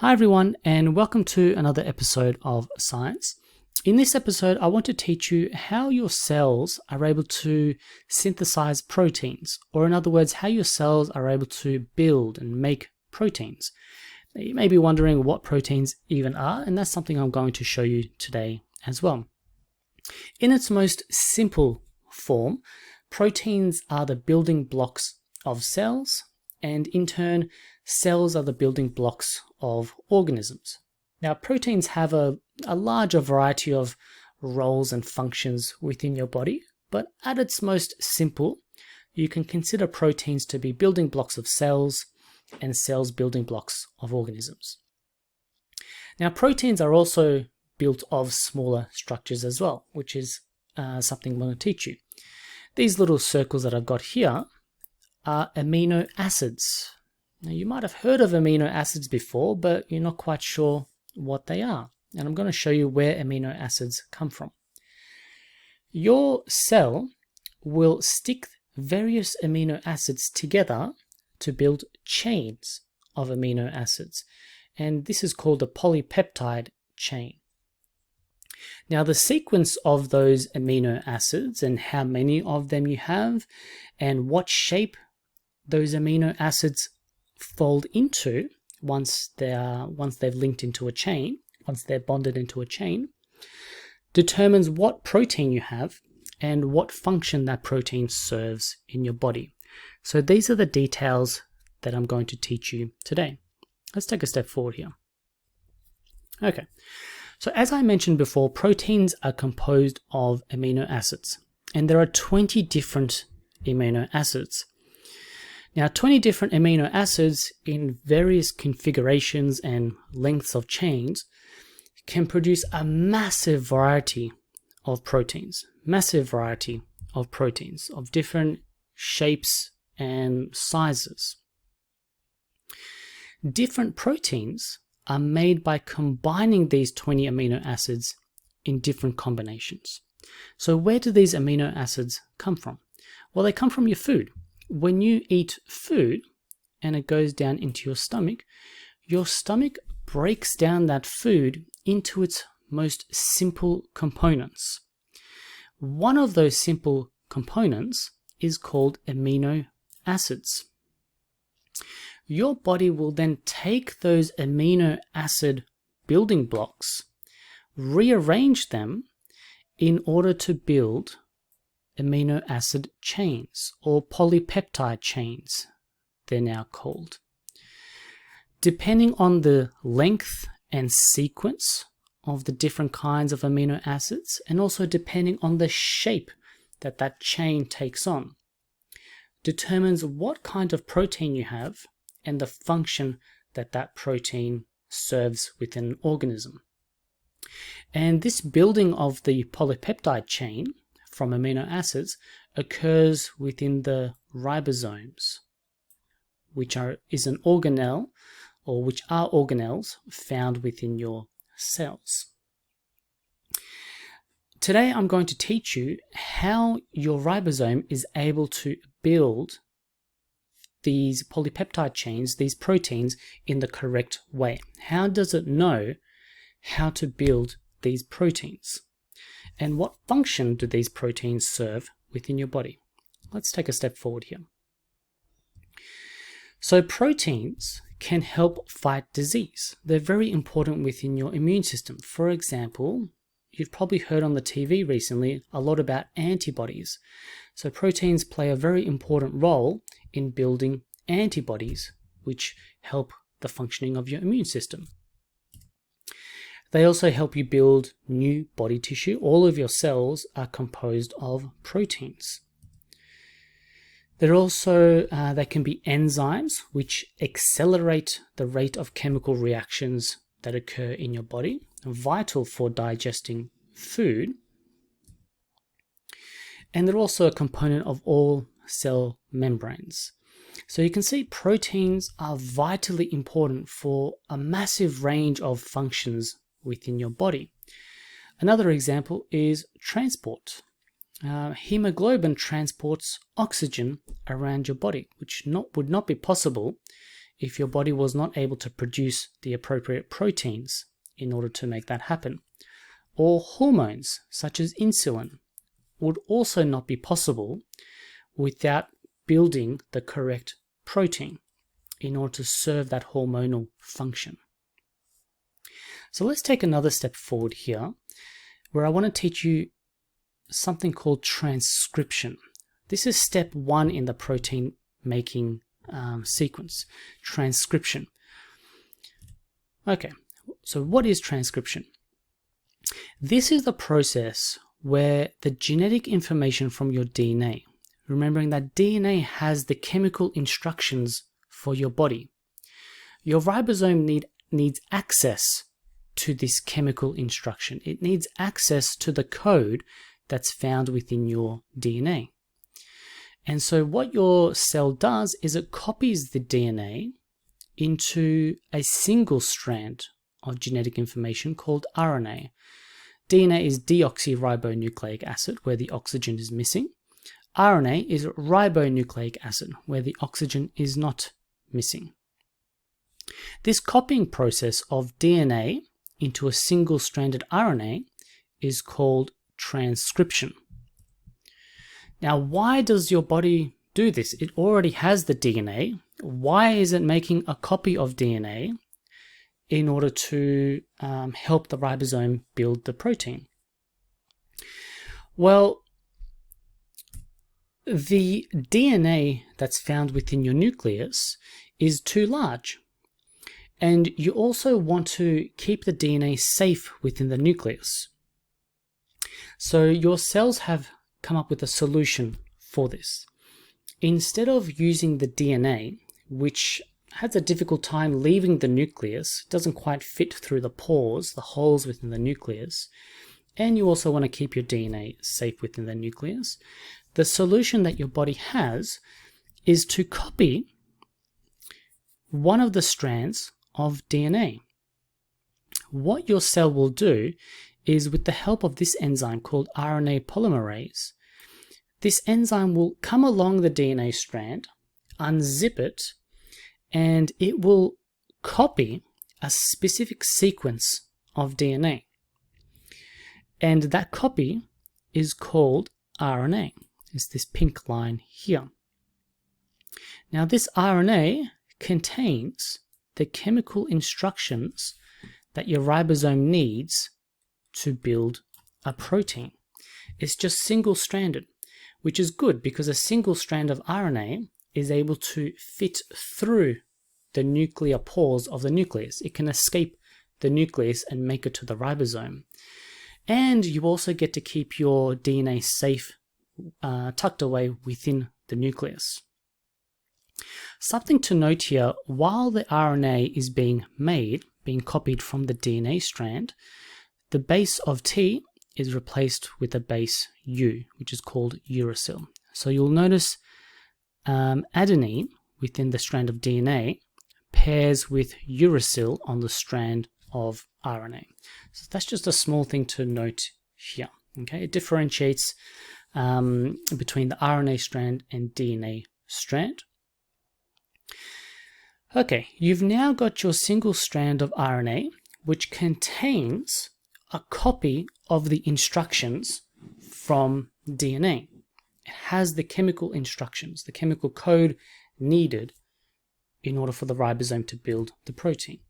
Hi everyone, and welcome to another episode of Science. In this episode, I want to teach you how your cells are able to synthesize proteins, or in other words, how your cells are able to build and make proteins. Now, you may be wondering what proteins even are, and that's something I'm going to show you today as well. In its most simple form, proteins are the building blocks of cells, and in turn, cells are the building blocks of organisms. Now, proteins have a larger variety of roles and functions within your body, but at its most simple, you can consider proteins to be building blocks of cells and cells building blocks of organisms. Now, proteins are also built of smaller structures as well, which is something I'm going to teach you. These little circles that I've got here are amino acids. Now, you might have heard of amino acids before, but you're not quite sure what they are. And I'm going to show you where amino acids come from. Your cell will stick various amino acids together to build chains of amino acids. And this is called a polypeptide chain. Now, the sequence of those amino acids and how many of them you have and what shape those amino acids fold into once they've linked into a chain, once they're bonded into a chain, determines what protein you have and what function that protein serves in your body. So these are the details that I'm going to teach you today. Let's take a step forward here. Okay, so as I mentioned before, proteins are composed of amino acids, and there are 20 different amino acids. Now, 20 different amino acids in various configurations and lengths of chains can produce a massive variety of proteins of different shapes and sizes. Different proteins are made by combining these 20 amino acids in different combinations. So where do these amino acids come from? Well, they come from your food. When you eat food and it goes down into your stomach breaks down that food into its most simple components. One of those simple components is called amino acids. Your body will then take those amino acid building blocks, rearrange them in order to build amino acid chains, or polypeptide chains, they're now called. Depending on the length and sequence of the different kinds of amino acids, and also depending on the shape that that chain takes on, determines what kind of protein you have and the function that that protein serves within an organism. And this building of the polypeptide chain from amino acids occurs within the ribosomes, which are organelles found within your cells. Today I'm going to teach you how your ribosome is able to build these polypeptide chains, these proteins, in the correct way. How does it know how to build these proteins? And what function do these proteins serve within your body? Let's take a step forward here. So proteins can help fight disease. They're very important within your immune system. For example, you've probably heard on the TV recently a lot about antibodies. So proteins play a very important role in building antibodies, which help the functioning of your immune system. They also help you build new body tissue. All of your cells are composed of proteins. They're also, they can be enzymes, which accelerate the rate of chemical reactions that occur in your body, vital for digesting food. And they're also a component of all cell membranes. So you can see proteins are vitally important for a massive range of functions within your body. Another example is transport. Hemoglobin transports oxygen around your body, which would not be possible if your body was not able to produce the appropriate proteins in order to make that happen. Or hormones, such as insulin, would also not be possible without building the correct protein in order to serve that hormonal function. So let's take another step forward here, where I want to teach you something called transcription. This is step 1 in the protein making sequence, transcription. Okay, so what is transcription? This is the process where the genetic information from your DNA, remembering that DNA has the chemical instructions for your body. Your ribosome needs access to this chemical instruction. It needs access to the code that's found within your DNA. And so what your cell does is it copies the DNA into a single strand of genetic information called RNA. DNA is deoxyribonucleic acid, where the oxygen is missing. RNA is ribonucleic acid, where the oxygen is not missing. This copying process of DNA into a single-stranded RNA is called transcription. Now, why does your body do this? It already has the DNA. Why is it making a copy of DNA in order to help the ribosome build the protein? Well, the DNA that's found within your nucleus is too large. And you also want to keep the DNA safe within the nucleus. So your cells have come up with a solution for this. Instead of using the DNA, which has a difficult time leaving the nucleus, doesn't quite fit through the pores, the holes within the nucleus, and you also want to keep your DNA safe within the nucleus, the solution that your body has is to copy one of the strands of DNA. What your cell will do is, with the help of this enzyme called RNA polymerase, this enzyme will come along the DNA strand, unzip it, and it will copy a specific sequence of DNA. And that copy is called RNA. It's this pink line here. Now, this RNA contains the chemical instructions that your ribosome needs to build a protein. It's just single-stranded, which is good because a single strand of RNA is able to fit through the nuclear pores of the nucleus. It can escape the nucleus and make it to the ribosome. And you also get to keep your DNA safe, tucked away within the nucleus. Something to note here, while the RNA is being copied from the DNA strand, the base of T is replaced with a base U, which is called uracil. So you'll notice adenine within the strand of DNA pairs with uracil on the strand of RNA. So that's just a small thing to note here. Okay, it differentiates between the RNA strand and DNA strand. Okay, you've now got your single strand of RNA, which contains a copy of the instructions from DNA. It has the chemical instructions, the chemical code needed in order for the ribosome to build the protein.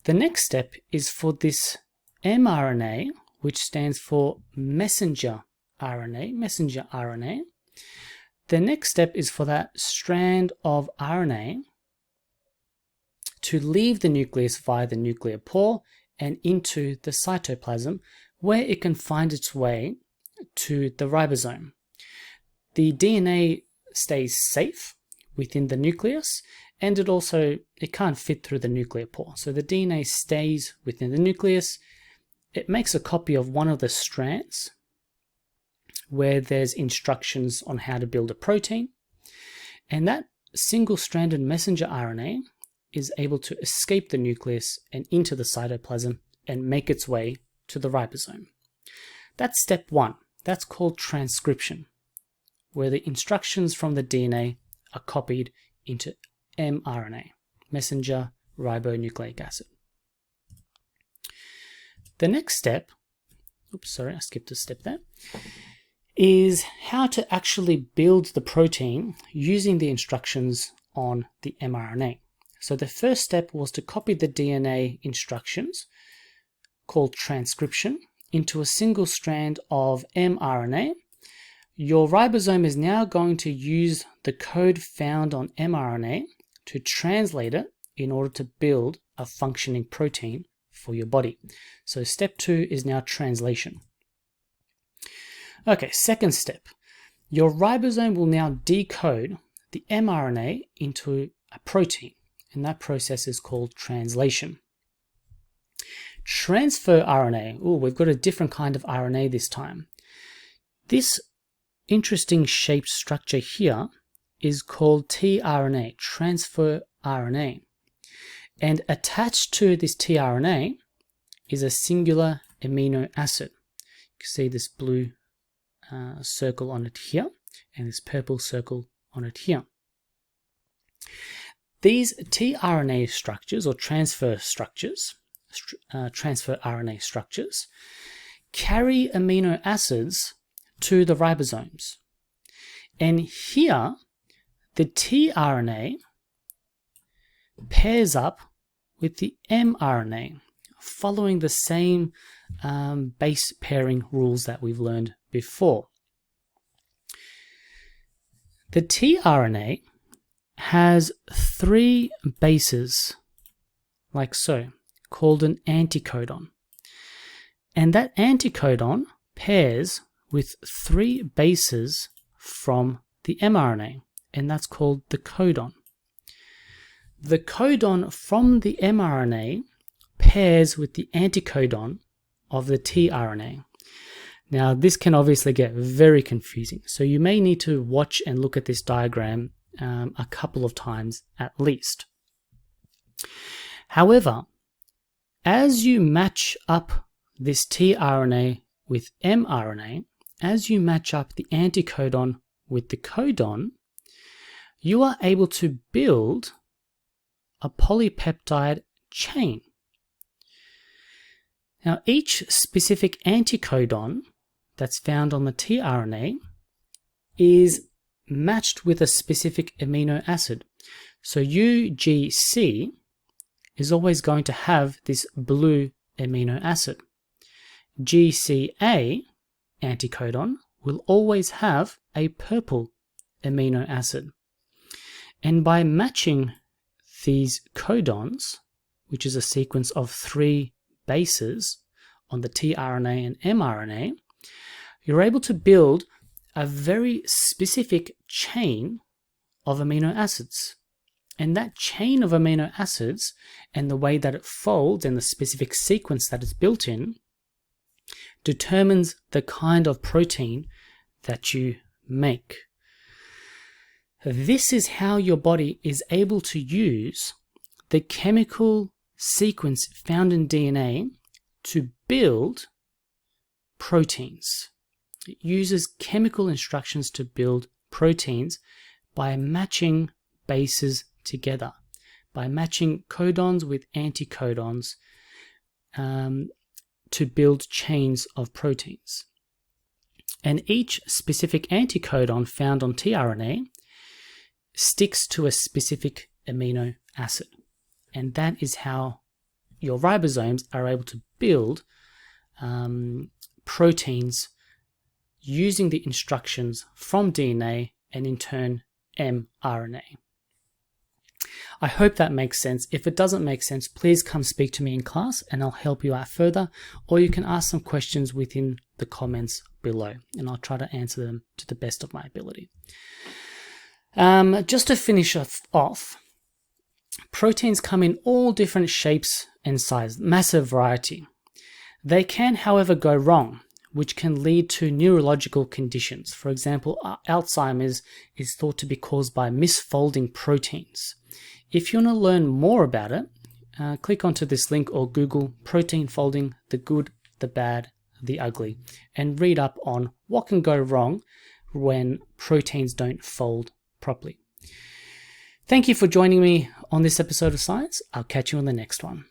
The next step is for this mRNA, which stands for messenger RNA. The next step is for that strand of RNA to leave the nucleus via the nuclear pore and into the cytoplasm, where it can find its way to the ribosome. The DNA stays safe within the nucleus, and it can't fit through the nuclear pore. So the DNA stays within the nucleus. It makes a copy of one of the strands where there's instructions on how to build a protein, and that single-stranded messenger RNA is able to escape the nucleus and into the cytoplasm and make its way to the ribosome. That's step 1. That's called transcription, where the instructions from the DNA are copied into mRNA. messenger ribonucleic acid. The next step, oops, sorry, I skipped a step there, is how to actually build the protein using the instructions on the mRNA. So the first step was to copy the DNA instructions, called transcription, into a single strand of mRNA. Your ribosome is now going to use the code found on mRNA to translate it in order to build a functioning protein for your body. So step 2 is now translation. Okay, second step. Your ribosome will now decode the mRNA into a protein, and that process is called translation. Transfer RNA. Oh, we've got a different kind of RNA this time. This interesting shaped structure here is called tRNA, transfer RNA. And attached to this tRNA is a singular amino acid. You can see this blue circle on it here, and this purple circle on it here. These tRNA structures, or transfer RNA structures, carry amino acids to the ribosomes. And here, the tRNA pairs up with the mRNA, following the same base pairing rules that we've learned before. The tRNA has 3 bases, like so, called an anticodon. And that anticodon pairs with 3 bases from the mRNA, and that's called the codon. The codon from the mRNA pairs with the anticodon of the tRNA. Now, this can obviously get very confusing, so you may need to watch and look at this diagram a couple of times at least. However, as you match up this tRNA with mRNA, as you match up the anticodon with the codon, you are able to build a polypeptide chain. Now, each specific anticodon that's found on the tRNA is matched with a specific amino acid. So UGC is always going to have this blue amino acid. GCA anticodon will always have a purple amino acid. And by matching these codons, which is a sequence of 3 bases on the tRNA and mRNA, you're able to build a very specific chain of amino acids. And that chain of amino acids, and the way that it folds and the specific sequence that it's built in, determines the kind of protein that you make. This is how your body is able to use the chemical sequence found in DNA to build proteins. It uses chemical instructions to build proteins by matching bases together, by matching codons with anticodons to build chains of proteins. And each specific anticodon found on tRNA sticks to a specific amino acid. And that is how your ribosomes are able to build proteins using the instructions from DNA and in turn mRNA. I hope that makes sense. If it doesn't make sense, please come speak to me in class and I'll help you out further, or you can ask some questions within the comments below and I'll try to answer them to the best of my ability. Just to finish off, proteins come in all different shapes and sizes, massive variety. They can, however, go wrong, which can lead to neurological conditions. For example, Alzheimer's is thought to be caused by misfolding proteins. If you want to learn more about it, click onto this link or Google protein folding, the good, the bad, the ugly, and read up on what can go wrong when proteins don't fold properly. Thank you for joining me on this episode of Science. I'll catch you on the next one.